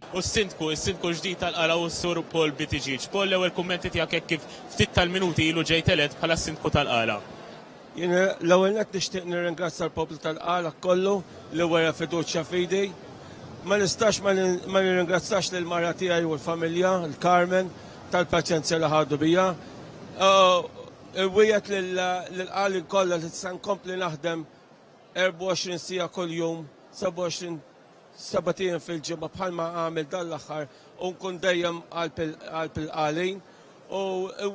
U s-sindku ġdid tal-qala u s-sur Paul Bitiġiġ. Paul, l-ewwel kummenti tiegħek hekk kif ftit tal-minuti ilu ġejt elett bħala s-sindku tal-qala. Jien l-ewwel nett nixtieq nirringrazzja l-poplu tal-qala kollu li wera fiduċja f'idej. Ma nistax ma nirringrazzax lil mara tiegħi u l-familja, l-Carmen, tal-paċenzja li ħadu bija. Wiegħed lill-qali kollha li se nkompli naħdem 24 sija kull jum, 27 sabatien fil-ġimgħa bħalma għamil dal-aħħar u nkun dejjem għal-qalin. U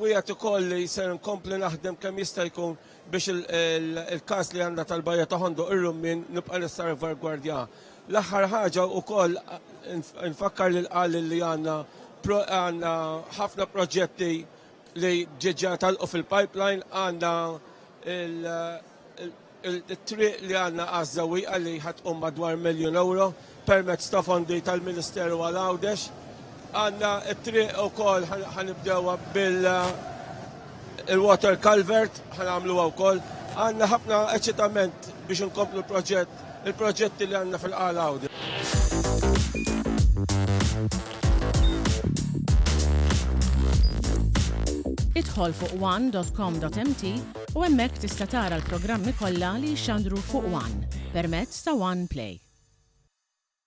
wiegħed ukoll li se nkompli naħdem kemm jista' jkun biex il-każ li għandna tal-Bajja ta' Ħondo irrummin nibqa' nissalvagwardja. L-aħħar ħaġa wkoll nfakkar lil-qali li għandna ħafna proġetti li ġeġġa talqu fil-pipeline, għandna il-triq li għandna għazzawi għalli ħatqum madwar €1,000,000 permezz ta' fondi tal-Ministeru għal-Għawdex. Għandna il-triq u kol ħanibdewa bil-water culvert, ħanamluwa u kol. Għandna ħafna eċitament biex nkomplu il-proġetti li għandna fil-qala Għawdex. Idħol fuq one.com.mt u hemmhekk tista' tara l-programmi kollha li jxandru fuq One permezz ta' One Play.